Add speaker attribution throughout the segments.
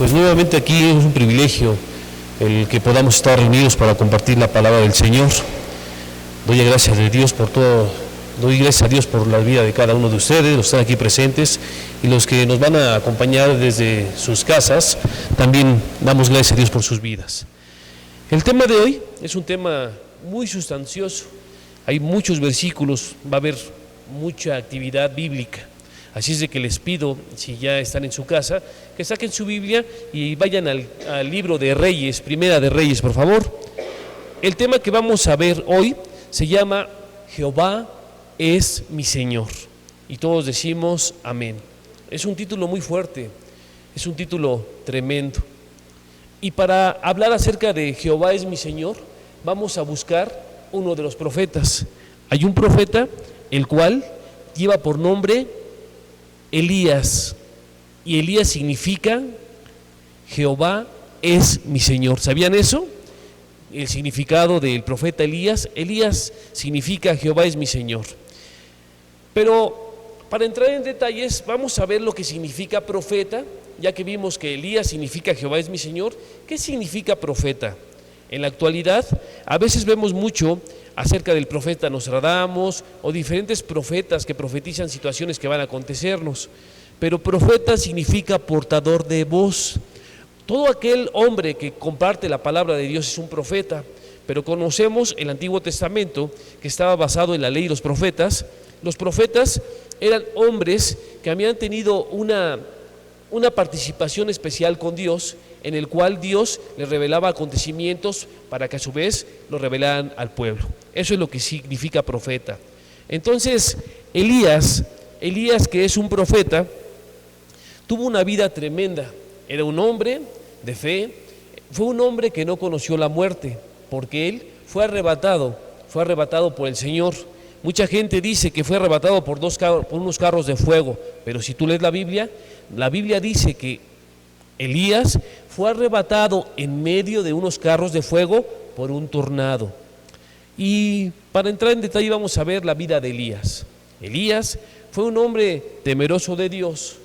Speaker 1: Pues nuevamente aquí es un privilegio el que podamos estar reunidos para compartir la palabra del Señor. Doy gracias a Dios por todo, doy gracias a Dios por la vida de cada uno de ustedes, los que están aquí presentes y los que nos van a acompañar desde sus casas. También damos gracias a Dios por sus vidas. El tema de hoy es un tema muy sustancioso. Hay muchos versículos, va a haber mucha actividad bíblica. Así es de que les pido, si ya están en su casa, que saquen su Biblia y vayan al libro de Reyes, Primera de Reyes, por favor. El tema que vamos a ver hoy se llama Jehová es mi Señor. Y todos decimos amén. Es un título muy fuerte, es un título tremendo. Y para hablar acerca de Jehová es mi Señor, vamos a buscar uno de los profetas. Hay un profeta, el cual lleva por nombre Elías, y Elías significa Jehová es mi Señor. ¿Sabían eso? El significado del profeta Elías. Elías significa Jehová es mi Señor. Pero para entrar en detalles vamos a ver lo que significa profeta, ya que vimos que Elías significa Jehová es mi Señor. ¿Qué significa profeta? En la actualidad a veces vemos mucho acerca del profeta Nostradamus o diferentes profetas que profetizan situaciones que van a acontecernos, pero profeta significa portador de voz. Todo aquel hombre que comparte la palabra de Dios es un profeta, pero conocemos el Antiguo Testamento que estaba basado en la ley y los profetas. Los profetas eran hombres que habían tenido una participación especial con Dios, en el cual Dios les revelaba acontecimientos para que a su vez los revelaran al pueblo. Eso es lo que significa profeta. Entonces, Elías, que es un profeta, tuvo una vida tremenda. Era un hombre de fe, fue un hombre que no conoció la muerte, porque él fue arrebatado por el Señor. Mucha gente dice que fue arrebatado por unos carros de fuego, pero si tú lees la Biblia dice que Elías fue arrebatado en medio de unos carros de fuego por un tornado. Y para entrar en detalle vamos a ver la vida de Elías. Elías fue un hombre temeroso de Dios,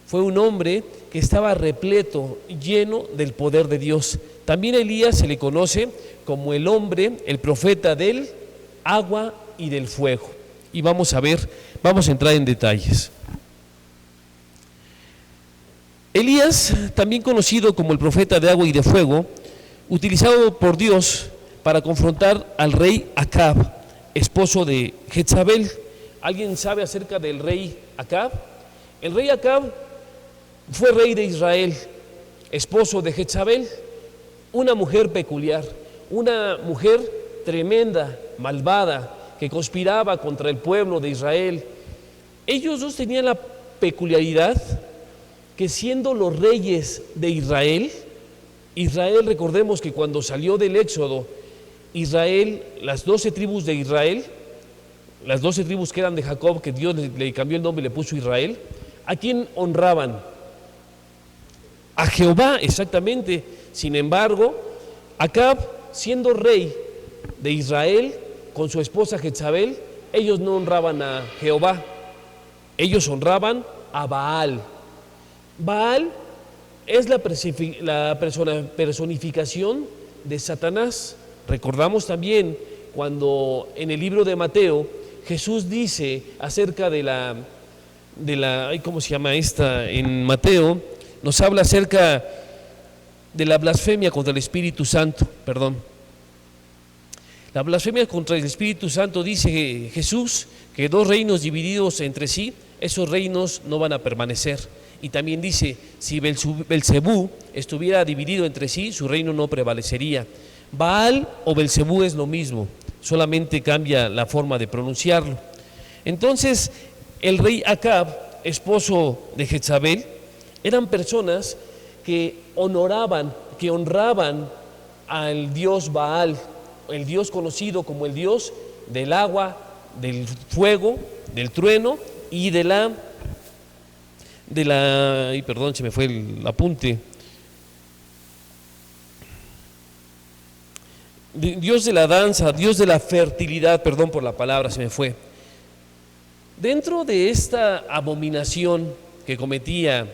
Speaker 1: fue un hombre que estaba repleto, lleno del poder de Dios. También a Elías se le conoce como el profeta del agua y del fuego. Y vamos a entrar en detalles. Elías, también conocido como el profeta de agua y de fuego, utilizado por Dios para confrontar al rey Acab, esposo de Jezabel. ¿Alguien sabe acerca del rey Acab? El rey Acab fue rey de Israel, esposo de Jezabel, una mujer peculiar, una mujer tremenda, malvada, que conspiraba contra el pueblo de Israel. Ellos dos tenían la peculiaridad que, siendo los reyes de Israel, recordemos que cuando salió del Éxodo, Israel, las 12 tribus de Israel, las 12 tribus que eran de Jacob, que Dios le cambió el nombre y le puso Israel, ¿a quién honraban? A Jehová, exactamente. Sin embargo, Acab, siendo rey de Israel, con su esposa Jezabel, ellos no honraban a Jehová, ellos honraban a Baal. Baal es la personificación de Satanás. Recordamos también cuando en el libro de Mateo Jesús dice acerca de la ¿cómo se llama esta? En Mateo nos habla acerca de la blasfemia contra el Espíritu Santo, La blasfemia contra el Espíritu Santo, dice Jesús, que dos reinos divididos entre sí, esos reinos no van a permanecer. Y también dice, si Belcebú estuviera dividido entre sí, su reino no prevalecería. Baal o Belcebú es lo mismo, solamente cambia la forma de pronunciarlo. Entonces, el rey Acab, esposo de Jezabel, eran personas que honraban al dios Baal, el dios conocido como el dios del agua, del fuego, del trueno y perdón, se me fue el apunte. Dios de la danza, Dios de la fertilidad, perdón por la palabra, se me fue. Dentro de esta abominación que cometía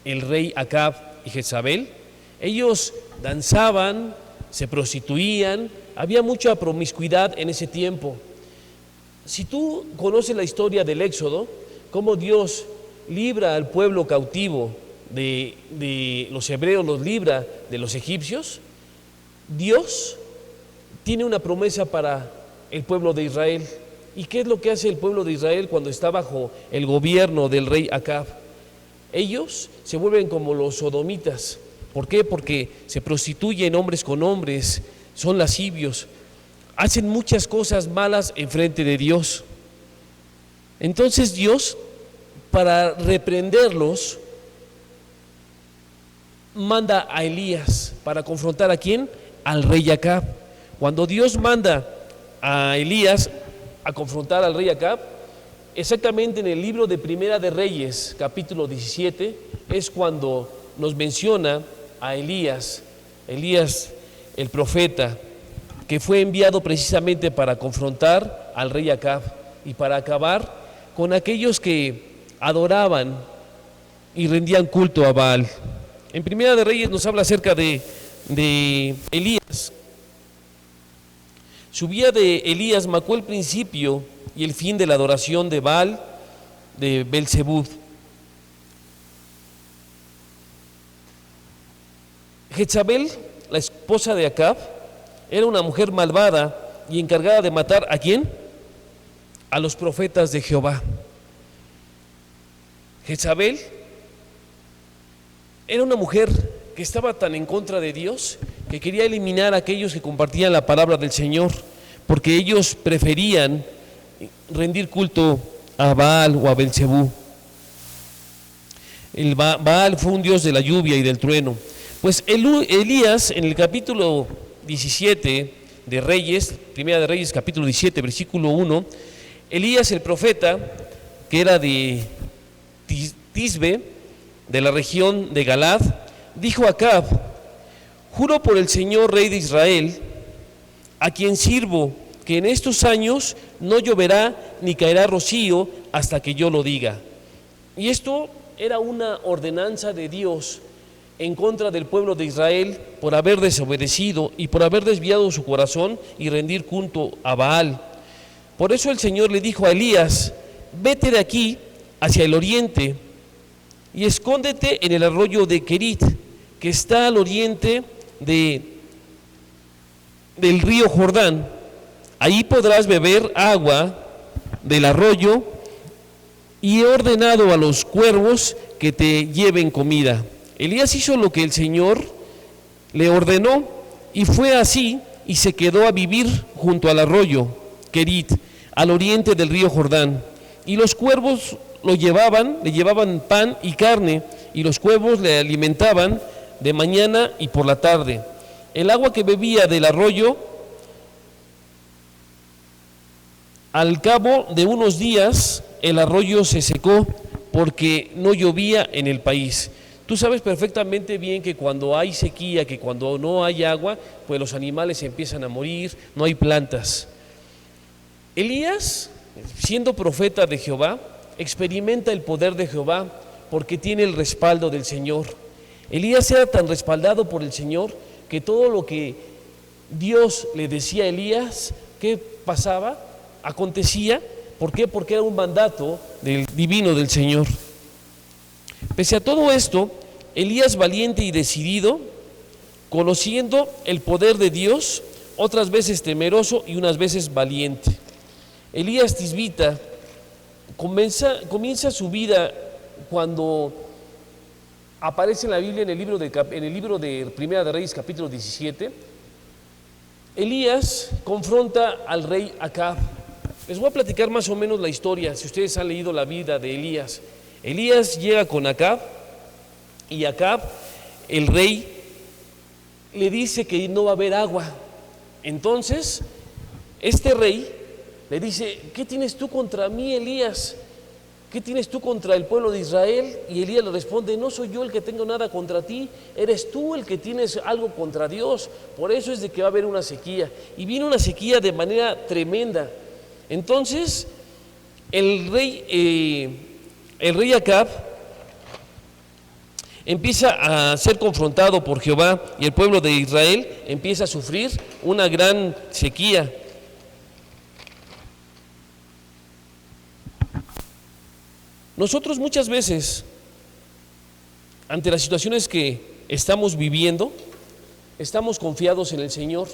Speaker 1: el rey Acab, y Jezabel. Ellos danzaban, se prostituían, había mucha promiscuidad en ese tiempo. Si tú conoces la historia del Éxodo, cómo Dios libra al pueblo cautivo de los hebreos, los libra de los egipcios, Dios tiene una promesa para el pueblo de Israel. ¿Y qué es lo que hace el pueblo de Israel cuando está bajo el gobierno del rey Acab? Ellos se vuelven como los sodomitas. ¿Por qué? Porque se prostituyen hombres con hombres, son lascivios, hacen muchas cosas malas en frente de Dios. Entonces Dios, para reprenderlos, manda a Elías para confrontar ¿a quién? Al rey Acab. Cuando Dios manda a Elías a confrontar al rey Acab, exactamente en el libro de Primera de Reyes, capítulo 17, es cuando nos menciona a Elías el profeta, que fue enviado precisamente para confrontar al rey Acab y para acabar con aquellos que adoraban y rendían culto a Baal. En Primera de Reyes nos habla acerca de Elías. Su vida de Elías marcó el principio y el fin de la adoración de Baal, de Belzebub. Jezabel, la esposa de Acab, era una mujer malvada y encargada de matar ¿a quién? A los profetas de Jehová. Jezabel era una mujer que estaba tan en contra de Dios que quería eliminar a aquellos que compartían la palabra del Señor, porque ellos preferían rendir culto a Baal o a Belzebú. El Baal fue un dios de la lluvia y del trueno. Pues Elías, en el capítulo 17 de Reyes, Primera de Reyes, capítulo 17, versículo 1, Elías el profeta, que era de Tisbe, de la región de Galad, dijo a Acab: juro por el Señor, rey de Israel, a quien sirvo, que en estos años no lloverá ni caerá rocío hasta que yo lo diga. Y esto era una ordenanza de Dios en contra del pueblo de Israel por haber desobedecido y por haber desviado su corazón y rendir culto a Baal. Por eso el Señor le dijo a Elías: vete de aquí hacia el oriente y escóndete en el arroyo de Querit, que está al oriente del río Jordán. Ahí podrás beber agua del arroyo, y he ordenado a los cuervos que te lleven comida. Elías hizo lo que el Señor le ordenó, y fue así, y se quedó a vivir junto al arroyo Querit, al oriente del río Jordán. Y los cuervos le llevaban pan y carne, y los cuervos le alimentaban de mañana y por la tarde. El agua que bebía del arroyo, al cabo de unos días, el arroyo se secó porque no llovía en el país. Tú sabes perfectamente bien que cuando hay sequía, que cuando no hay agua, pues los animales empiezan a morir, no hay plantas. Elías, siendo profeta de Jehová, experimenta el poder de Jehová porque tiene el respaldo del Señor. Elías era tan respaldado por el Señor que todo lo que Dios le decía a Elías, ¿qué pasaba? Acontecía. ¿Por qué? Porque era un mandato divino del Señor. Pese a todo esto, Elías, valiente y decidido, conociendo el poder de Dios, otras veces temeroso y unas veces valiente. Elías Tisbita comienza su vida cuando aparece en la Biblia, en el libro de Primera de Reyes, capítulo 17. Elías confronta al rey Acab. Les voy a platicar más o menos la historia, si ustedes han leído la vida de Elías. Elías llega con Acab, y Acab, el rey, le dice que no va a haber agua. Entonces, este rey le dice: ¿qué tienes tú contra mí, Elías? ¿Qué tienes tú contra el pueblo de Israel? Y Elías le responde: no soy yo el que tengo nada contra ti, eres tú el que tienes algo contra Dios. Por eso es de que va a haber una sequía. Y viene una sequía de manera tremenda. Entonces, el rey Acab empieza a ser confrontado por Jehová y el pueblo de Israel empieza a sufrir una gran sequía. Nosotros muchas veces, ante las situaciones que estamos viviendo, estamos confiados en el Señor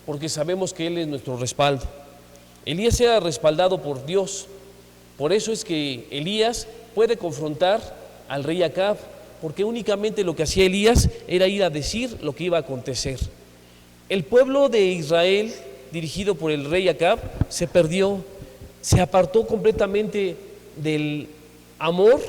Speaker 1: porque sabemos que Él es nuestro respaldo. Elías era respaldado por Dios, por eso es que Elías puede confrontar al rey Acab, porque únicamente lo que hacía Elías era ir a decir lo que iba a acontecer. El pueblo de Israel, dirigido por el rey Acab, se perdió, se apartó completamente del amor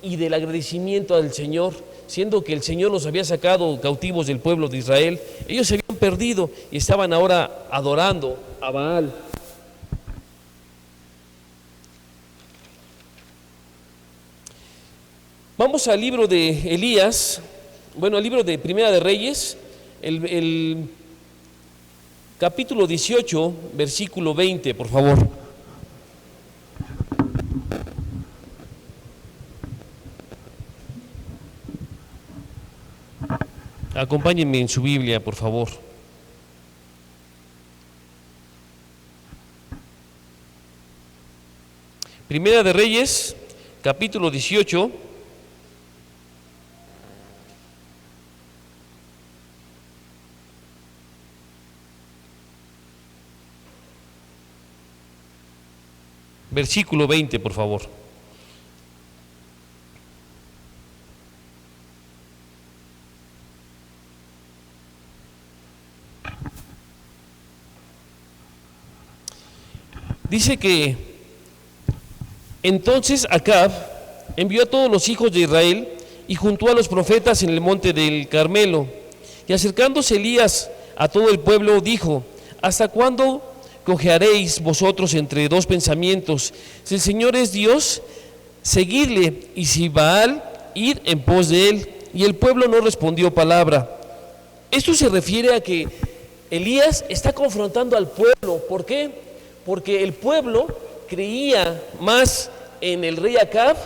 Speaker 1: y del agradecimiento al Señor, siendo que el Señor los había sacado cautivos del pueblo de Israel. Ellos se habían perdido y estaban ahora adorando a Baal. Vamos al libro de Elías, al libro de Primera de Reyes, el capítulo 18, versículo 20, por favor. Acompáñenme en su Biblia, por favor. Primera de Reyes, capítulo 18. Versículo 20, por favor. Dice que entonces Acab envió a todos los hijos de Israel y juntó a los profetas en el monte del Carmelo. Y acercándose Elías a todo el pueblo, dijo: ¿hasta cuándo cojearéis vosotros entre dos pensamientos? Si el Señor es Dios, seguidle, y si Baal, id en pos de él. Y el pueblo no respondió palabra. Esto se refiere a que Elías está confrontando al pueblo. ¿Por qué? Porque el pueblo creía más en el rey Acab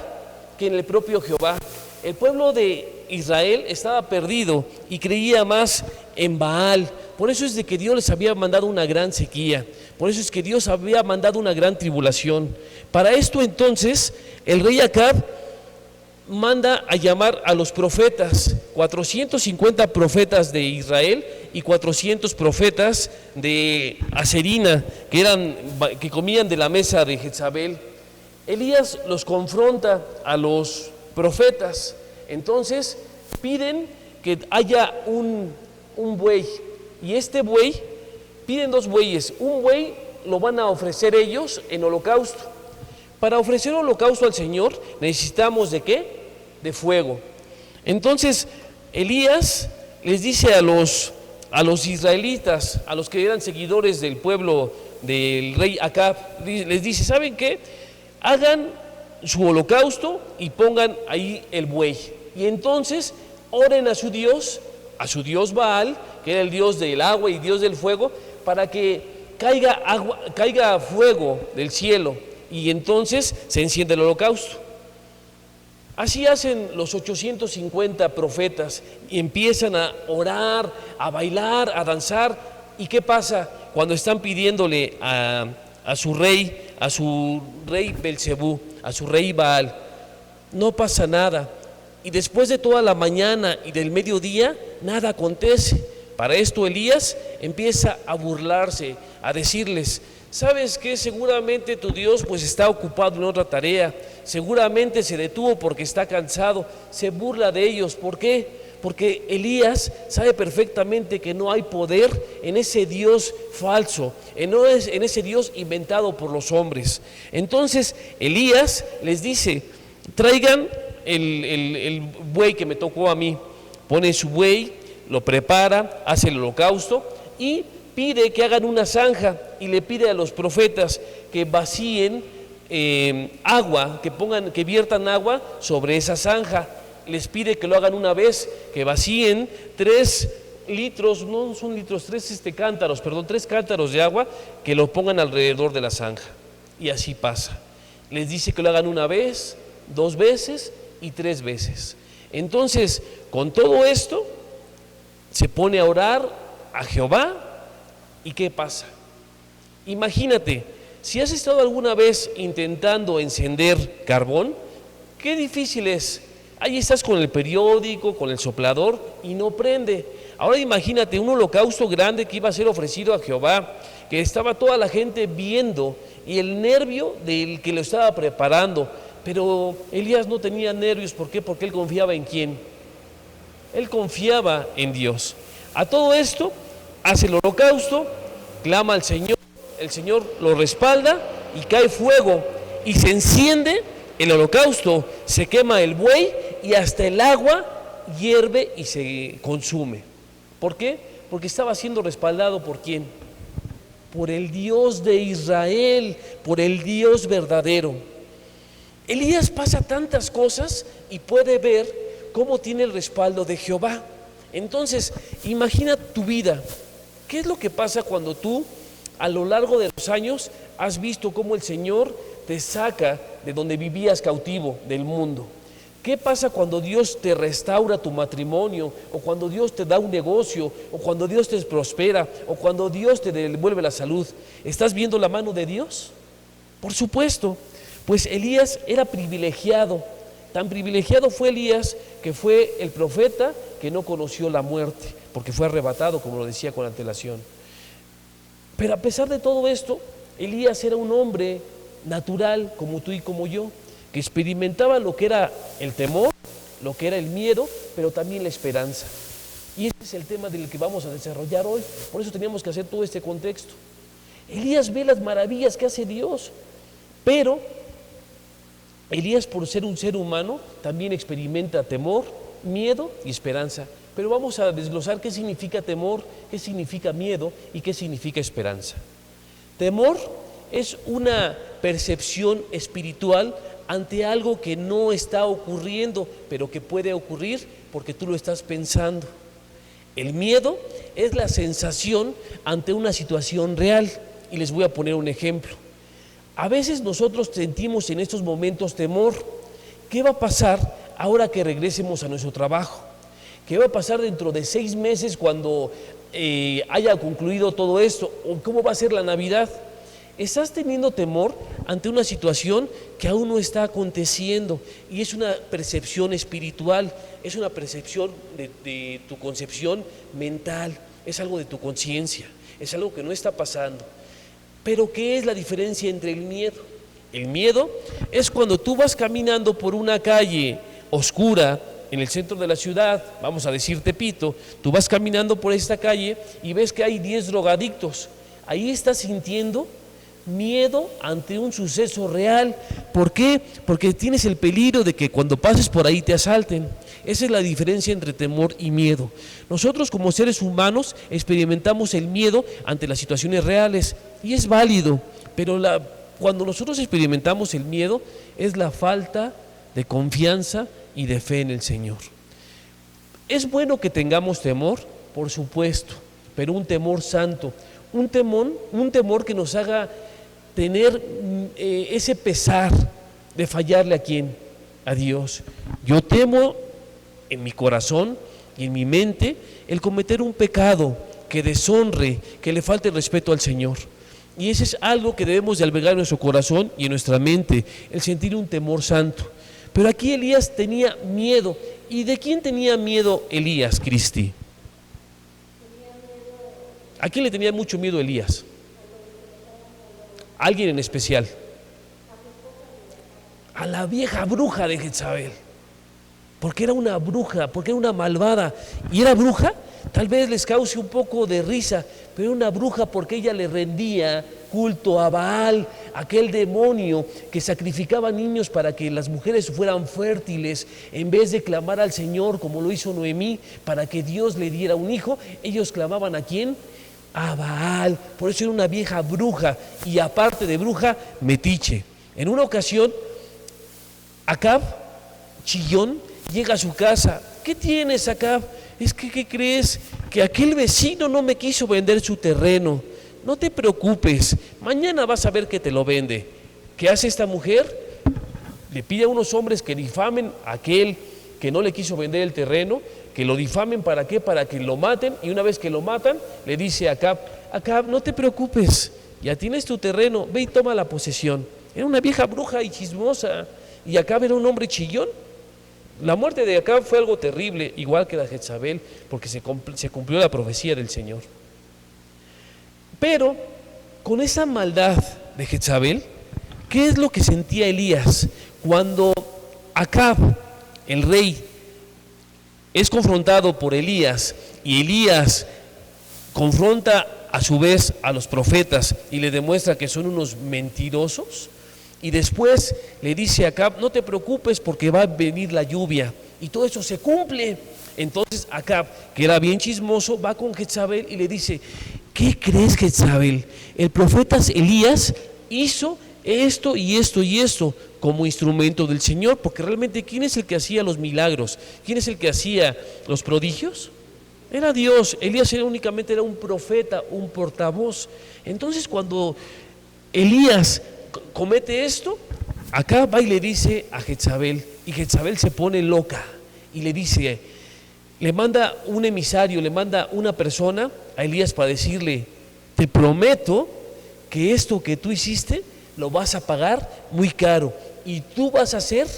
Speaker 1: que en el propio Jehová. El pueblo de Israel estaba perdido y creía más en Baal. Por eso es de que Dios les había mandado una gran sequía. Por eso es que Dios había mandado una gran tribulación. Para esto entonces el rey Acab manda a llamar a los profetas, 450 profetas de Israel y 400 profetas de Aserina, que comían de la mesa de Jezabel. Elías los confronta a los profetas. Entonces piden que haya un buey, y este buey, piden dos bueyes. Un buey lo van a ofrecer ellos en holocausto. Para ofrecer holocausto al Señor necesitamos ¿de qué? De fuego. Entonces Elías les dice a los israelitas, a los que eran seguidores del pueblo del rey Acab, les dice: ¿saben qué? Hagan su holocausto y pongan ahí el buey, y entonces oren a su Dios Baal, que era el Dios del agua y Dios del fuego, para que caiga fuego del cielo, y entonces se enciende el holocausto. Así hacen los 850 profetas y empiezan a orar, a bailar, a danzar. ¿Y qué pasa cuando están pidiéndole a su rey Belcebú, a su rey Baal? No pasa nada. Y después de toda la mañana y del mediodía, nada acontece. Para esto Elías empieza a burlarse, a decirles: ¿sabes qué? Seguramente tu Dios pues está ocupado en otra tarea, seguramente se detuvo porque está cansado. Se burla de ellos. ¿Por qué? Porque Elías sabe perfectamente que no hay poder en ese Dios falso, en ese Dios inventado por los hombres. Entonces Elías les dice: traigan el buey que me tocó a mí. Pone su buey, lo prepara, hace el holocausto y pide que hagan una zanja, y le pide a los profetas que vacíen agua, que viertan agua sobre esa zanja. Les pide que lo hagan una vez, que vacíen 3 cántaros de agua, que lo pongan alrededor de la zanja. Y así pasa. Les dice que lo hagan una vez, 2 veces y 3 veces.
Speaker 2: Entonces, con todo esto, se pone a orar a Jehová, ¿y qué pasa? Imagínate, si has estado alguna vez intentando encender carbón, qué difícil es. Ahí estás con el periódico, con el soplador y no prende. Ahora imagínate un holocausto grande que iba a ser ofrecido a Jehová, que estaba toda la gente viendo y el nervio del que lo estaba preparando. Pero Elías no tenía nervios, ¿por qué? Porque él confiaba ¿en quién? Él confiaba en Dios. A todo esto, hace el holocausto, clama al Señor, el Señor lo respalda y cae fuego y se enciende el holocausto, se quema el buey y hasta el agua hierve y se consume. ¿Por qué? Porque estaba siendo respaldado ¿por quién? Por el Dios de Israel, por el Dios verdadero. Elías pasa tantas cosas y puede ver cómo tiene el respaldo de Jehová. Entonces, imagina tu vida. ¿Qué es lo que pasa cuando tú, a lo largo de los años, has visto cómo el Señor te saca de donde vivías cautivo, del mundo? ¿Qué pasa cuando Dios te restaura tu matrimonio, o cuando Dios te da un negocio, o cuando Dios te prospera, o cuando Dios te devuelve la salud? ¿Estás viendo la mano de Dios? Por supuesto. Pues Elías era privilegiado. Tan privilegiado fue Elías que fue el profeta que no conoció la muerte, porque fue arrebatado, como lo decía con antelación. Pero a pesar de todo esto, Elías era un hombre natural como tú y como yo, que experimentaba lo que era el temor, lo que era el miedo, pero también la esperanza. Y ese es el tema del que vamos a desarrollar hoy. Por eso teníamos que hacer todo este contexto. Elías ve las maravillas que hace Dios, pero Elías, por ser un ser humano, también experimenta temor, miedo y esperanza. Pero vamos a desglosar qué significa temor, qué significa miedo y qué significa esperanza. Temor es una percepción espiritual ante algo que no está ocurriendo, pero que puede ocurrir porque tú lo estás pensando. El miedo es la sensación ante una situación real. Y les voy a poner un ejemplo. A veces nosotros sentimos en estos momentos temor. ¿Qué va a pasar ahora que regresemos a nuestro trabajo? ¿Qué va a pasar dentro de 6 meses cuando haya concluido todo esto? ¿O cómo va a ser la Navidad? Estás teniendo temor ante una situación que aún no está aconteciendo y es una percepción espiritual, es una percepción de tu concepción mental, es algo de tu conciencia, es algo que no está pasando. Pero ¿qué es la diferencia entre el miedo? El miedo es cuando tú vas caminando por una calle oscura en el centro de la ciudad, vamos a decir Tepito, tú vas caminando por esta calle y ves que hay 10 drogadictos. Ahí estás sintiendo miedo ante un suceso real. ¿Por qué? Porque tienes el peligro de que cuando pases por ahí te asalten. Esa es la diferencia entre temor y miedo. Nosotros como seres humanos experimentamos el miedo ante las situaciones reales y es válido, pero cuando nosotros experimentamos el miedo es la falta de confianza y de fe en el Señor. Es bueno que tengamos temor, por supuesto, pero un temor santo, un temor que nos haga tener ese pesar de fallarle ¿a quién? A Dios. Yo temo en mi corazón y en mi mente el cometer un pecado que deshonre, que le falte el respeto al Señor. Y ese es algo que debemos de albergar en nuestro corazón y en nuestra mente, el sentir un temor santo. Pero aquí Elías tenía miedo. ¿Y de quién tenía miedo Elías, Cristi? ¿A quién le tenía mucho miedo Elías? ¿Alguien en especial? A la vieja bruja de Jezabel. Porque era una bruja, porque era una malvada. ¿Y era bruja? Tal vez les cause un poco de risa, pero era una bruja porque ella le rendía culto a Baal, aquel demonio que sacrificaba niños para que las mujeres fueran fértiles. En vez de clamar al Señor como lo hizo Noemí para que Dios le diera un hijo, ellos clamaban ¿a quién? A Baal. Por eso era una vieja bruja y aparte de bruja, metiche. En una ocasión, Acab, chillón, llega a su casa. ¿Qué tienes, Acab? Es que, ¿qué crees? Que aquel vecino no me quiso vender su terreno. No te preocupes, mañana vas a ver que te lo vende. ¿Qué hace esta mujer? Le pide a unos hombres que difamen a aquel que no le quiso vender el terreno, que lo difamen, ¿para qué? Para que lo maten, y una vez que lo matan, le dice a Acab: Acab, no te preocupes, ya tienes tu terreno, ve y toma la posesión. Era una vieja bruja y chismosa, y Acab era un hombre chillón. La muerte de Acab fue algo terrible, igual que la de Jezabel, porque se cumplió la profecía del Señor. Pero con esa maldad de Jezabel, ¿qué es lo que sentía Elías cuando Acab, el rey, es confrontado por Elías, y Elías confronta a su vez a los profetas y le demuestra que son unos mentirosos? Y después le dice a Acab: no te preocupes porque va a venir la lluvia, y todo eso se cumple. Entonces Acab, que era bien chismoso, va con Jezabel y le dice: ¿qué crees, Jezabel? El profeta Elías hizo esto y esto y esto como instrumento del Señor, porque realmente ¿quién es el que hacía los milagros? ¿Quién es el que hacía los prodigios? Era Dios. Elías únicamente era un profeta, un portavoz. Entonces cuando Elías comete esto, acá va y le dice a Jezabel, y Jezabel se pone loca y le dice, le manda un emisario, le manda una persona a Elías para decirle: te prometo que esto que tú hiciste lo vas a pagar muy caro, y tú vas a ser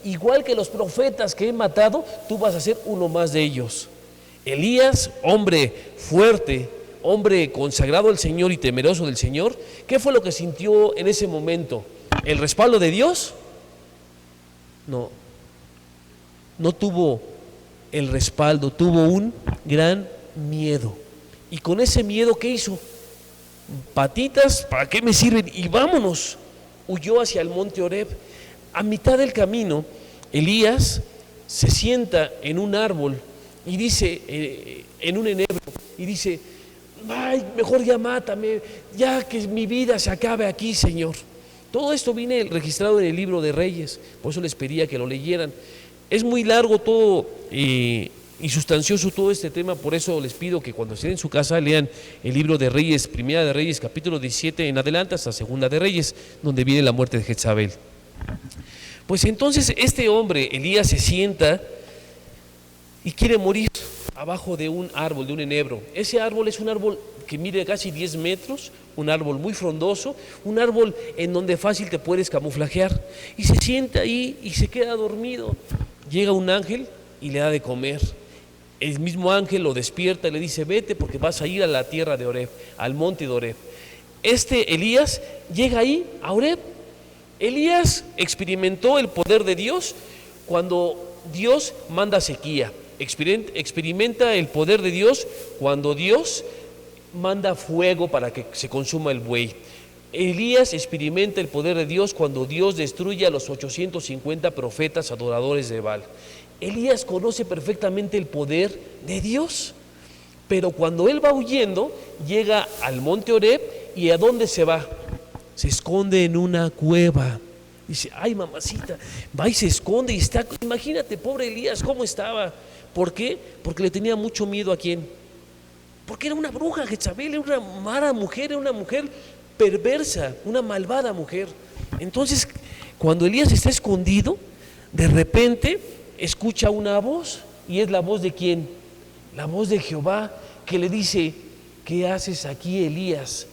Speaker 2: igual que los profetas que he matado, tú vas a ser uno más de ellos. Elías, hombre fuerte, hombre consagrado al Señor y temeroso del Señor, ¿qué fue lo que sintió en ese momento? ¿El respaldo de Dios? No, no tuvo el respaldo, tuvo un gran miedo. Y con ese miedo, ¿qué hizo? Patitas, ¿para qué me sirven? Y vámonos. Huyó hacia el monte Oreb. A mitad del camino, Elías se sienta en un árbol y dice, en un enebro, y dice: ay, mejor ya mátame, ya que mi vida se acabe aquí, Señor. Todo esto viene registrado en el libro de Reyes, por eso les pedía que lo leyeran. Es muy largo todo y sustancioso todo este tema, por eso les pido que cuando estén en su casa lean el libro de Reyes, Primera de Reyes, capítulo 17 en adelante hasta Segunda de Reyes, donde viene la muerte de Jezabel. Pues entonces este hombre, Elías, se sienta y quiere morir abajo de un árbol, de un enebro. Ese árbol es un árbol que mide casi 10 metros, un árbol muy frondoso, un árbol en donde fácil te puedes camuflajear. Y se sienta ahí y se queda dormido. Llega un ángel y le da de comer. El mismo ángel lo despierta y le dice: vete porque vas a ir a la tierra de Oreb, al monte de Oreb. Elías llega ahí a Oreb. Elías experimentó el poder de Dios cuando Dios manda sequía. Experimenta el poder de Dios cuando Dios manda fuego para que se consuma el buey. Elías experimenta el poder de Dios cuando Dios destruye a los 850 profetas adoradores de Baal. Elías conoce perfectamente el poder de Dios, pero cuando él va huyendo, llega al monte Oreb, y ¿a dónde se va? Se esconde en una cueva. Dice: ay, mamacita, va y se esconde y está, imagínate, pobre Elías, ¿cómo estaba? ¿Por qué? Porque le tenía mucho miedo. ¿A quién? Porque era una bruja, Jezabel, era una mala mujer, era una mujer perversa, una malvada mujer. Entonces, cuando Elías está escondido, de repente escucha una voz, y es la voz de ¿quién? La voz de Jehová, que le dice: ¿qué haces aquí, Elías?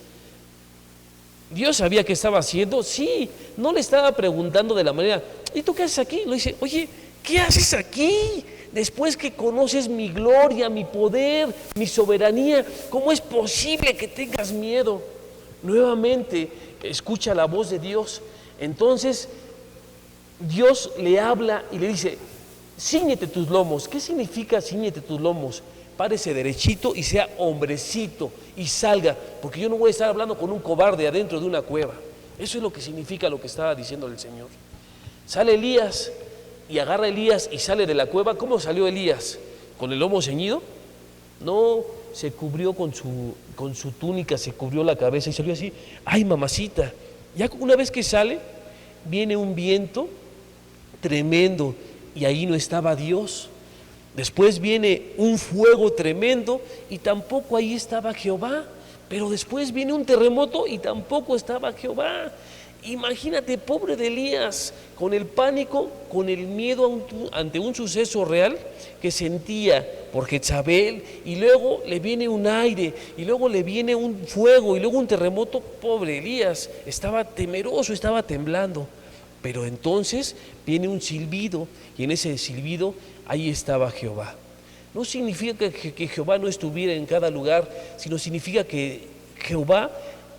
Speaker 2: Dios sabía qué estaba haciendo, sí, no le estaba preguntando de la manera: ¿y tú qué haces aquí? Le dice: oye, ¿qué haces aquí? Después que conoces mi gloria, mi poder, mi soberanía, ¿cómo es posible que tengas miedo? Nuevamente escucha la voz de Dios. Entonces Dios le habla y le dice: cíñete tus lomos. ¿Qué significa cíñete tus lomos? Párese derechito y sea hombrecito y salga, porque yo no voy a estar hablando con un cobarde adentro de una cueva. Eso es lo que significa lo que estaba diciendo el Señor. Sale Elías y agarra a Elías y sale de la cueva. ¿Cómo salió Elías? ¿Con el lomo ceñido? No, se cubrió con su túnica, se cubrió la cabeza y salió así. ¡Ay, mamacita! Ya una vez que sale, viene un viento tremendo y ahí no estaba Dios. Después viene un fuego tremendo y tampoco ahí estaba Jehová. Pero después viene un terremoto y tampoco estaba Jehová. Imagínate, pobre de Elías, con el pánico, con el miedo ante un suceso real que sentía por Jezabel, y luego le viene un aire, y luego le viene un fuego, y luego un terremoto. Pobre Elías, estaba temeroso, estaba temblando. Pero entonces viene un silbido, y en ese silbido ahí estaba Jehová. No significa que Jehová no estuviera en cada lugar, sino significa que Jehová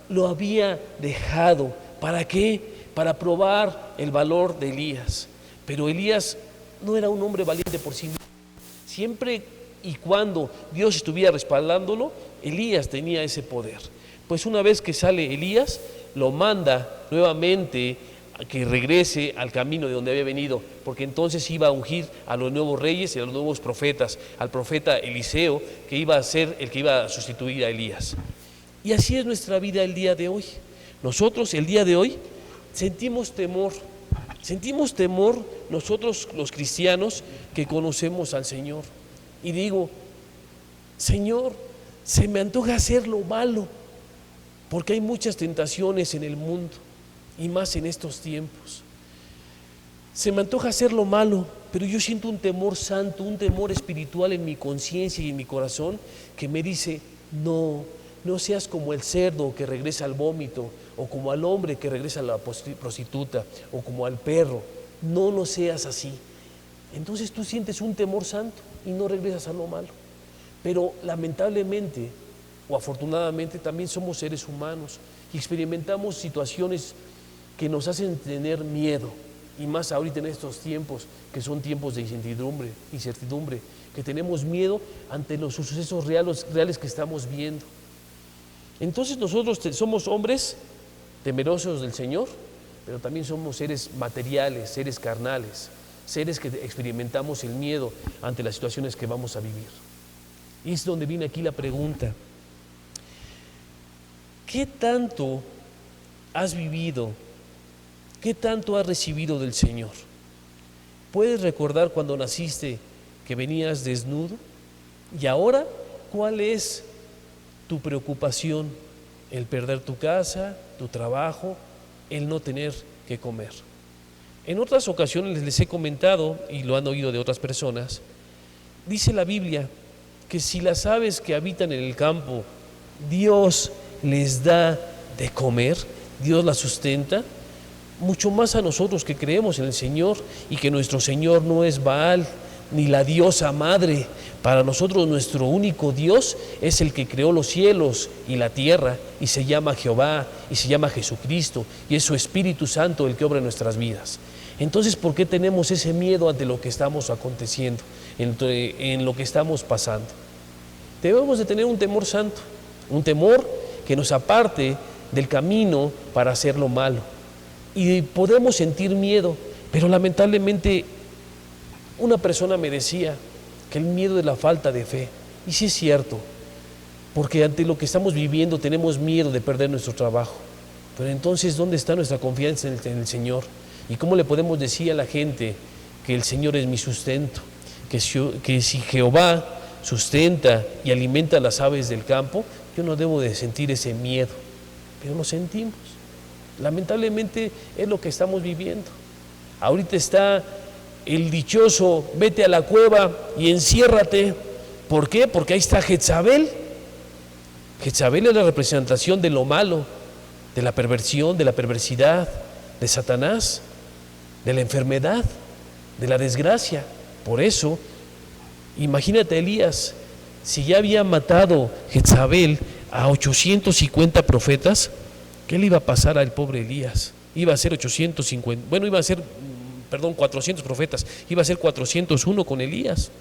Speaker 2: lo había dejado. ¿Para qué? Para probar el valor de Elías. Pero Elías no era un hombre valiente por sí mismo. Siempre y cuando Dios estuviera respaldándolo, Elías tenía ese poder. Pues una vez que sale Elías, lo manda nuevamente a que regrese al camino de donde había venido, porque entonces iba a ungir a los nuevos reyes y a los nuevos profetas, al profeta Eliseo, que iba a ser el que iba a sustituir a Elías. Y así es nuestra vida el día de hoy. Nosotros el día de hoy sentimos temor nosotros los cristianos que conocemos al Señor. Y digo, Señor, se me antoja hacer lo malo, porque hay muchas tentaciones en el mundo, y más en estos tiempos. Se me antoja hacer lo malo, pero yo siento un temor santo, un temor espiritual en mi conciencia y en mi corazón que me dice, no seas como el cerdo que regresa al vómito, o como al hombre que regresa a la prostituta, o como al perro. No seas así. Entonces tú sientes un temor santo y no regresas a lo malo. Pero lamentablemente o afortunadamente también somos seres humanos y experimentamos situaciones que nos hacen tener miedo, y más ahorita en estos tiempos que son tiempos de incertidumbre, que tenemos miedo ante los sucesos reales que estamos viendo. Entonces nosotros somos hombres temerosos del Señor, pero también somos seres materiales, seres carnales, seres que experimentamos el miedo ante las situaciones que vamos a vivir. Y es donde viene aquí la pregunta: ¿qué tanto has vivido? ¿Qué tanto has recibido del Señor? ¿Puedes recordar cuando naciste que venías desnudo? Y ahora, ¿cuál es tu preocupación? El perder tu casa, tu trabajo, el no tener que comer. En otras ocasiones les he comentado, y lo han oído de otras personas, dice la Biblia que si las aves que habitan en el campo, Dios les da de comer, Dios las sustenta, mucho más a nosotros que creemos en el Señor y que nuestro Señor no es Baal ni la diosa madre. Para nosotros nuestro único Dios es el que creó los cielos y la tierra, y se llama Jehová, y se llama Jesucristo, y es su Espíritu Santo el que obra en nuestras vidas. Entonces, ¿por qué tenemos ese miedo ante lo que estamos aconteciendo, en lo que estamos pasando? Debemos de tener un temor santo, un temor que nos aparte del camino para hacer lo malo. Y podemos sentir miedo, pero lamentablemente una persona me decía que el miedo es la falta de fe. Y sí es cierto, porque ante lo que estamos viviendo tenemos miedo de perder nuestro trabajo. Pero entonces, ¿dónde está nuestra confianza en el Señor? ¿Y cómo le podemos decir a la gente que el Señor es mi sustento? Que si Jehová sustenta y alimenta a las aves del campo, yo no debo de sentir ese miedo, pero lo sentimos. Lamentablemente es lo que estamos viviendo. Ahorita está el dichoso, vete a la cueva y enciérrate. ¿Por qué? Porque ahí está Jezabel. Jezabel es la representación de lo malo, de la perversión, de la perversidad, de Satanás, de la enfermedad, de la desgracia. Por eso, imagínate a Elías, si ya había matado Jezabel a 850 profetas, ¿qué le iba a pasar al pobre Elías? Iba a ser 400 profetas, iba a ser 401 con Elías.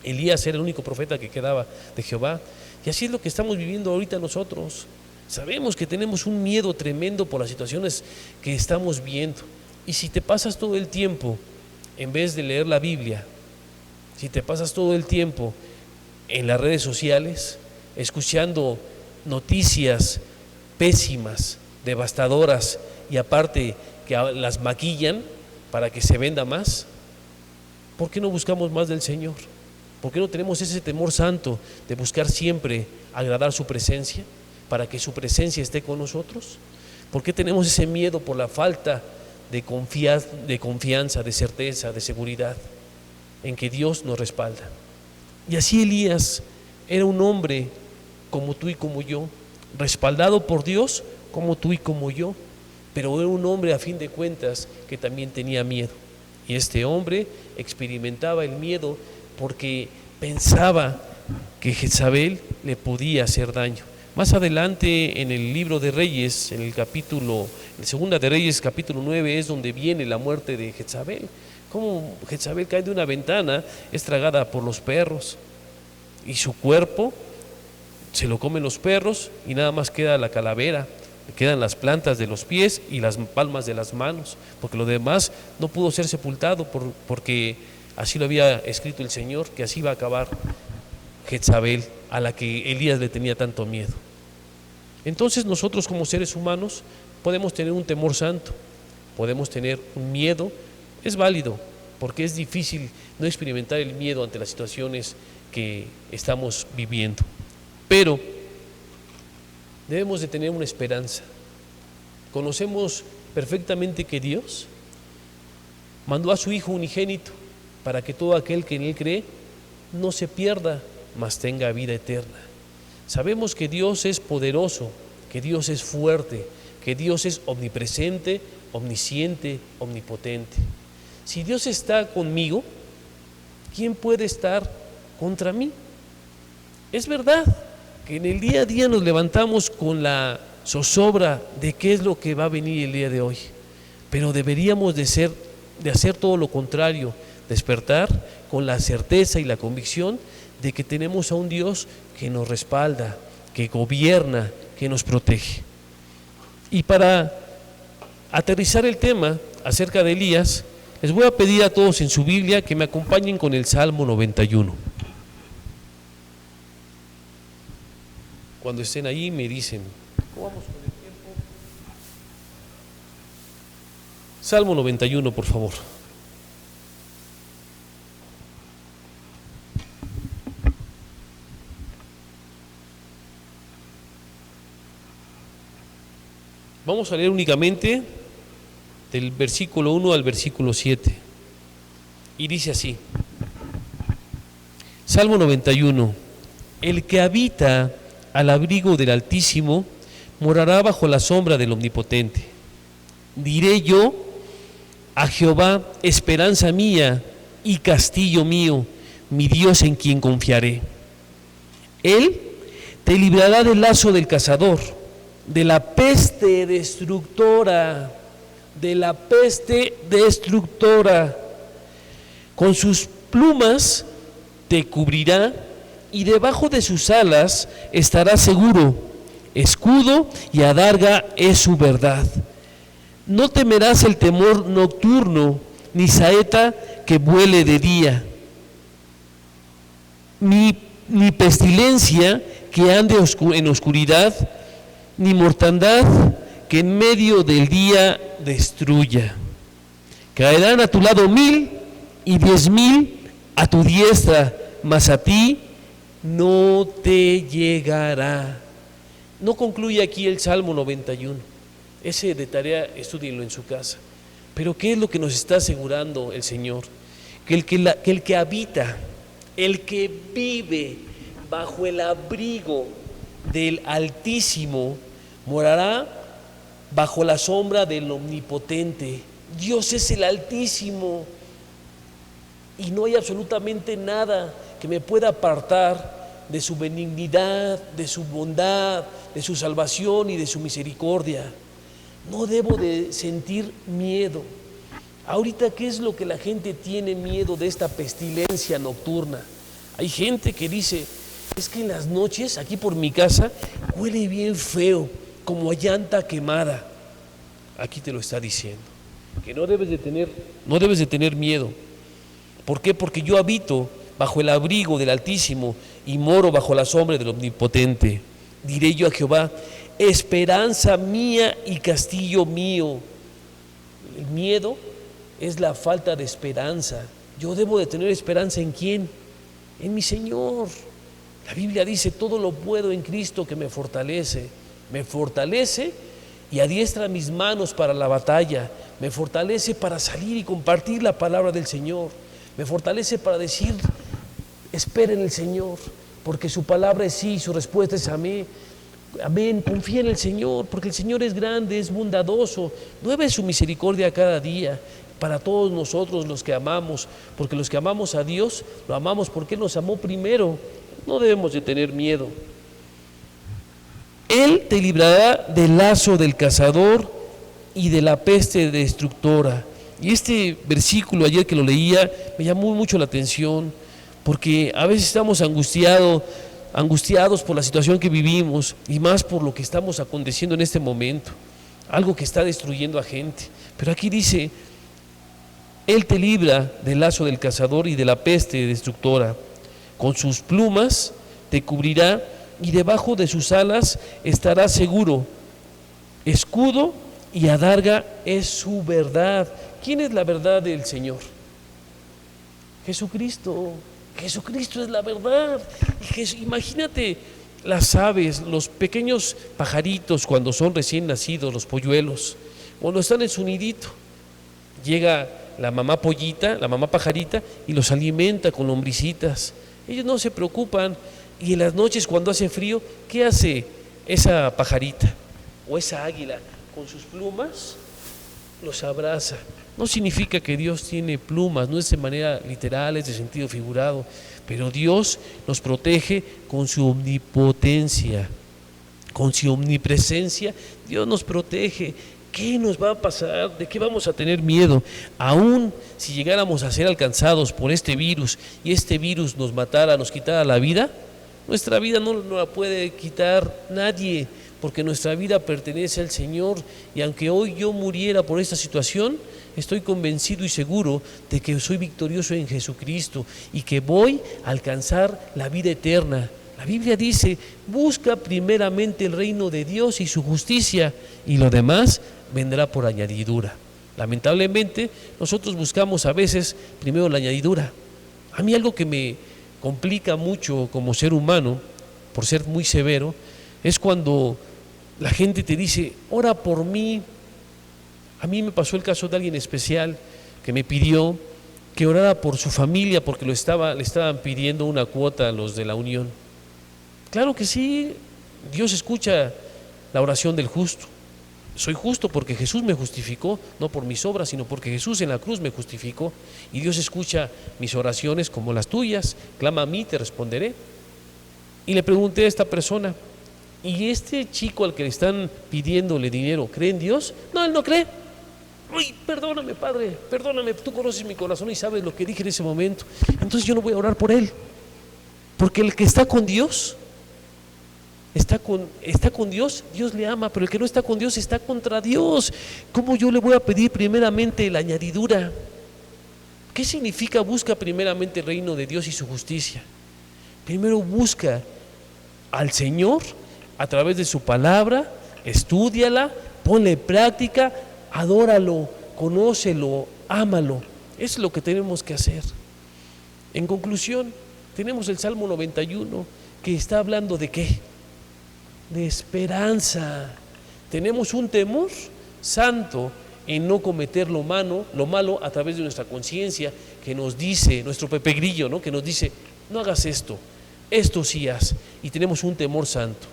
Speaker 2: Elías era el único profeta que quedaba de Jehová. Y así es lo que estamos viviendo ahorita nosotros. Sabemos que tenemos un miedo tremendo por las situaciones que estamos viendo. Y si te pasas todo el tiempo, en vez de leer la Biblia, si te pasas todo el tiempo en las redes sociales, escuchando noticias pésimas, devastadoras, y aparte que las maquillan para que se venda más, ¿por qué no buscamos más del Señor? ¿Por qué no tenemos ese temor santo de buscar siempre agradar su presencia, para que su presencia esté con nosotros? ¿Por qué tenemos ese miedo? Por la falta de confianza, de certeza, de seguridad en que Dios nos respalda. Y así Elías era un hombre como tú y como yo, respaldado por Dios como tú y como yo, pero era un hombre a fin de cuentas que también tenía miedo. Y este hombre experimentaba el miedo porque pensaba que Jezabel le podía hacer daño. Más adelante en el libro de Reyes, en Segunda de Reyes, capítulo 9, es donde viene la muerte de Jezabel. Cómo Jezabel cae de una ventana, es tragada por los perros y su cuerpo se lo comen los perros y nada más queda la calavera, quedan las plantas de los pies y las palmas de las manos, porque lo demás no pudo ser sepultado porque así lo había escrito el Señor, que así iba a acabar Jezabel, a la que Elías le tenía tanto miedo. Entonces nosotros como seres humanos podemos tener un temor santo, podemos tener un miedo, es válido, porque es difícil no experimentar el miedo ante las situaciones que estamos viviendo, pero debemos de tener una esperanza. Conocemos perfectamente que Dios mandó a su Hijo unigénito para que todo aquel que en Él cree no se pierda, mas tenga vida eterna. Sabemos que Dios es poderoso, que Dios es fuerte, que Dios es omnipresente, omnisciente, omnipotente. Si Dios está conmigo, ¿quién puede estar contra mí? Es verdad que en el día a día nos levantamos con la zozobra de qué es lo que va a venir el día de hoy, pero deberíamos de hacer todo lo contrario, despertar con la certeza y la convicción de que tenemos a un Dios que nos respalda, que gobierna, que nos protege. Y para aterrizar el tema acerca de Elías, les voy a pedir a todos en su Biblia que me acompañen con el Salmo 91. Cuando estén ahí me dicen, ¿cómo vamos con el tiempo? Salmo 91, por favor. Vamos a leer únicamente del versículo 1 al versículo 7. Y dice así, Salmo 91, el que habita al abrigo del Altísimo morará bajo la sombra del Omnipotente. Diré yo a Jehová, esperanza mía y castillo mío, mi Dios en quien confiaré. Él te librará del lazo del cazador, de la peste destructora, con sus plumas te cubrirá y debajo de sus alas estarás seguro. Escudo y adarga es su verdad. No temerás el temor nocturno, ni saeta que vuele de día, ni pestilencia que ande en oscuridad, ni mortandad que en medio del día destruya. Caerán a tu lado 1000 y 10,000 a tu diestra, mas a ti no te llegará. No concluye aquí el Salmo 91. Ese de tarea, estúdienlo en su casa. Pero ¿qué es lo que nos está asegurando el Señor? Que el que habita, el que vive bajo el abrigo del Altísimo, morará bajo la sombra del Omnipotente. Dios es el Altísimo y no hay absolutamente nada que me pueda apartar de su benignidad, de su bondad, de su salvación y de su misericordia. No debo de sentir miedo. Ahorita, ¿qué es lo que la gente tiene miedo de esta pestilencia nocturna? Hay gente que dice, es que en las noches, aquí por mi casa, huele bien feo, como a llanta quemada. Aquí te lo está diciendo, que no debes de tener miedo. ¿Por qué? Porque yo habito bajo el abrigo del Altísimo y moro bajo la sombra del Omnipotente. Diré yo a Jehová, esperanza mía y castillo mío. El miedo es la falta de esperanza. Yo debo de tener esperanza ¿en quién? En mi Señor. La Biblia dice, todo lo puedo en Cristo que me fortalece. Me fortalece y adiestra mis manos para la batalla, me fortalece para salir y compartir la palabra del Señor, me fortalece para decir, espera en el Señor, porque su palabra es sí y su respuesta es amén. Amén, confía en el Señor, porque el Señor es grande, es bondadoso, nueva es su misericordia cada día para todos nosotros los que amamos, porque los que amamos a Dios, lo amamos porque Él nos amó primero. No debemos de tener miedo. Él te librará del lazo del cazador y de la peste destructora. Y este versículo, ayer que lo leía, me llamó mucho la atención, porque a veces estamos angustiados por la situación que vivimos y más por lo que estamos aconteciendo en este momento, algo que está destruyendo a gente. Pero aquí dice, Él te libra del lazo del cazador y de la peste destructora. Con sus plumas te cubrirá y debajo de sus alas estarás seguro. Escudo y adarga es su verdad. ¿Quién es la verdad del Señor? Jesucristo. Jesucristo es la verdad. Imagínate las aves, los pequeños pajaritos cuando son recién nacidos, los polluelos, cuando están en su nidito. Llega la mamá pollita, la mamá pajarita y los alimenta con lombricitas. Ellos no se preocupan. Y en las noches cuando hace frío, ¿qué hace esa pajarita o esa águila? Con sus plumas los abraza. No significa que Dios tiene plumas, no es de manera literal, es de sentido figurado, pero Dios nos protege con su omnipotencia, con su omnipresencia. Dios nos protege. ¿Qué nos va a pasar? ¿De qué vamos a tener miedo? Aún si llegáramos a ser alcanzados por este virus y este virus nos matara, nos quitara la vida, nuestra vida no la puede quitar nadie, porque nuestra vida pertenece al Señor. Y aunque hoy yo muriera por esta situación, estoy convencido y seguro de que soy victorioso en Jesucristo y que voy a alcanzar la vida eterna. La Biblia dice, busca primeramente el reino de Dios y su justicia, y lo demás vendrá por añadidura. Lamentablemente, nosotros buscamos a veces primero la añadidura. A mí algo que me complica mucho como ser humano, por ser muy severo, es cuando la gente te dice, ora por mí. A mí me pasó el caso de alguien especial que me pidió que orara por su familia porque le estaban pidiendo una cuota a los de la unión. Claro que sí, Dios escucha la oración del justo. Soy justo porque Jesús me justificó, no por mis obras, sino porque Jesús en la cruz me justificó. Y Dios escucha mis oraciones como las tuyas. Clama a mí, te responderé. Y le pregunté a esta persona, ¿y este chico al que le están pidiéndole dinero, cree en Dios? No, él no cree. Uy, perdóname, Padre, perdóname, tú conoces mi corazón y sabes lo que dije en ese momento. Entonces yo no voy a orar por él. Porque el que está con Dios, está con Dios, Dios le ama, pero el que no está con Dios está contra Dios. ¿Cómo yo le voy a pedir primeramente la añadidura? ¿Qué significa busca primeramente el reino de Dios y su justicia? Primero busca al Señor a través de su palabra, estúdiala, ponle en práctica, adóralo, conócelo, ámalo. Eso es lo que tenemos que hacer. En conclusión, tenemos el Salmo 91 que está hablando de ¿qué? De esperanza. Tenemos un temor santo en no cometer lo malo a través de nuestra conciencia que nos dice, nuestro Pepe Grillo, ¿no? Que nos dice, no hagas esto sí haz. Y tenemos un temor santo.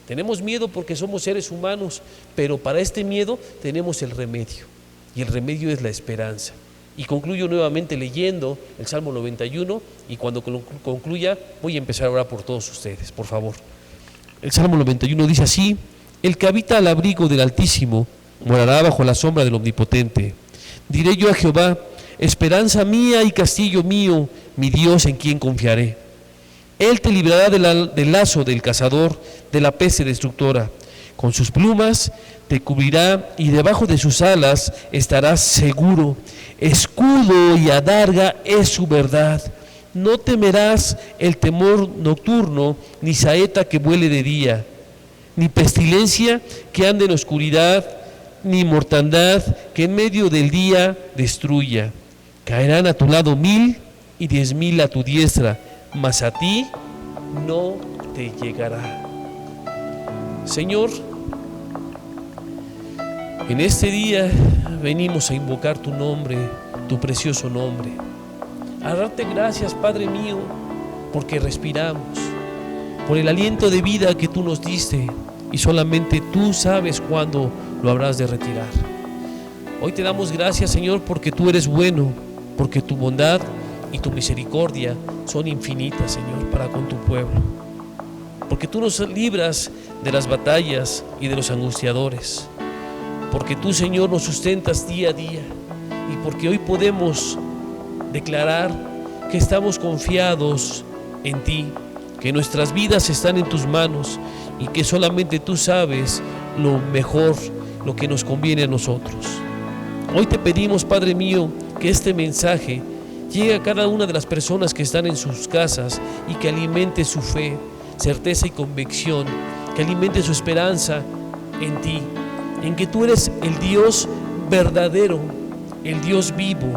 Speaker 2: Tenemos miedo porque somos seres humanos, pero para este miedo tenemos el remedio, y el remedio es la esperanza. Y concluyo nuevamente leyendo el Salmo 91, y cuando concluya voy a empezar a orar por todos ustedes, por favor. El Salmo 91 dice así: el que habita al abrigo del Altísimo morará bajo la sombra del Omnipotente. Diré yo a Jehová, esperanza mía y castillo mío, mi Dios en quien confiaré. Él te librará del lazo del cazador, de la peste destructora. Con sus plumas te cubrirá y debajo de sus alas estarás seguro. Escudo y adarga es su verdad. No temerás el temor nocturno, ni saeta que vuele de día, ni pestilencia que ande en oscuridad, ni mortandad que en medio del día destruya. Caerán a tu lado 1000 y 10,000 a tu diestra, mas a ti no te llegará. Señor, En este día venimos a invocar tu nombre, tu precioso nombre. A darte gracias, Padre mío, porque respiramos, por el aliento de vida que tú nos diste y solamente tú sabes cuándo lo habrás de retirar. Hoy te damos gracias, Señor, porque tú eres bueno, porque tu bondad y tu misericordia son infinitas, Señor, para con tu pueblo. Porque tú nos libras de las batallas y de los angustiadores. Porque tú, Señor, nos sustentas día a día. Y porque hoy podemos declarar que estamos confiados en ti, que nuestras vidas están en tus manos y que solamente tú sabes lo mejor, lo que nos conviene a nosotros. Hoy te pedimos, Padre mío, que este mensaje llegue a cada una de las personas que están en sus casas y que alimente su fe, certeza y convicción, que alimente su esperanza en ti, en que tú eres el Dios verdadero, el Dios vivo,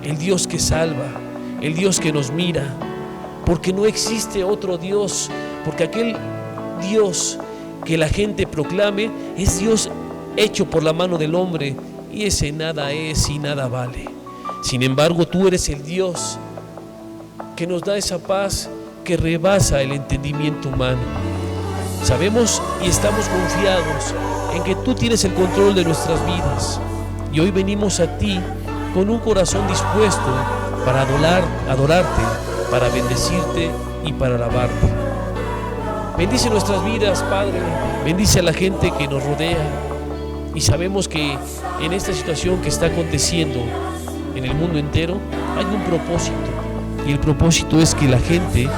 Speaker 2: el Dios que salva, el Dios que nos mira, porque no existe otro Dios, porque aquel Dios que la gente proclame es Dios hecho por la mano del hombre, y ese nada es y nada vale. Sin embargo, tú eres el Dios que nos da esa paz que rebasa el entendimiento humano. Sabemos y estamos confiados en que tú tienes el control de nuestras vidas, y hoy venimos a ti con un corazón dispuesto para adorarte, para bendecirte y para alabarte. Bendice nuestras vidas, Padre, bendice a la gente que nos rodea. Y sabemos que en esta situación que está aconteciendo en el mundo entero hay un propósito, y el propósito es que la gente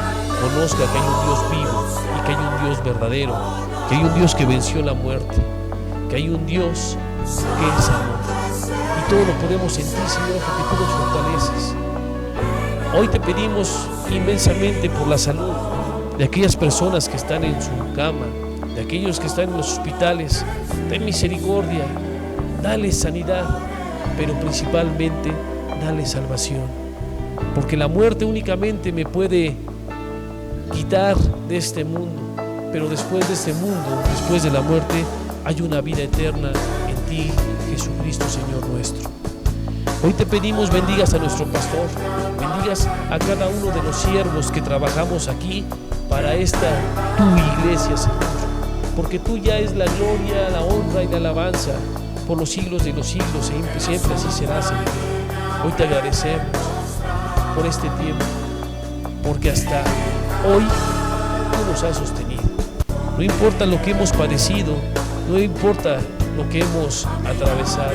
Speaker 2: conozca que hay un Dios vivo y que hay un Dios verdadero, que hay un Dios que venció la muerte, que hay un Dios que es amor. Y todo lo podemos en ti, Señor, porque tú nos fortaleces. Hoy te pedimos inmensamente por la salud de aquellas personas que están en su cama, de aquellos que están en los hospitales. Ten misericordia, dale sanidad, pero principalmente dale salvación, porque la muerte únicamente me puede quitar de este mundo, pero después de este mundo, después de la muerte, hay una vida eterna en ti, Jesucristo, Señor nuestro. Hoy te pedimos bendigas a nuestro pastor, bendigas a cada uno de los siervos que trabajamos aquí para esta tu iglesia, Señor, porque tuya es la gloria, la honra y la alabanza por los siglos de los siglos, e siempre así será, Señor. Hoy te agradecemos por este tiempo, porque hasta hoy tú nos has sostenido. No importa lo que hemos padecido, no importa lo que hemos atravesado,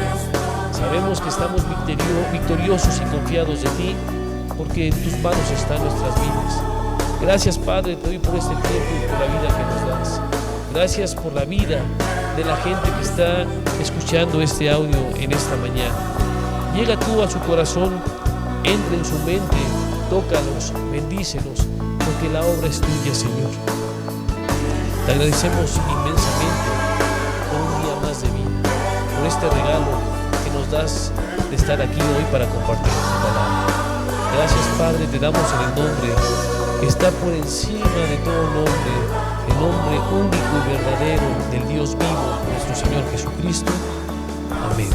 Speaker 2: sabemos que estamos victoriosos y confiados de ti, porque en tus manos están nuestras vidas. Gracias, Padre, te doy por este tiempo y por la vida que nos das. Gracias por la vida de la gente que está escuchando este audio en esta mañana. Llega tú a su corazón, entra en su mente, tócalos, bendícelos, porque la obra es tuya, Señor. Te agradecemos inmensamente por un día más de vida, por este regalo que nos das de estar aquí hoy para compartir tu palabra. Gracias, Padre, te damos en el nombre que está por encima de todo nombre, el nombre único y verdadero del Dios vivo, nuestro Señor Jesucristo. Amén.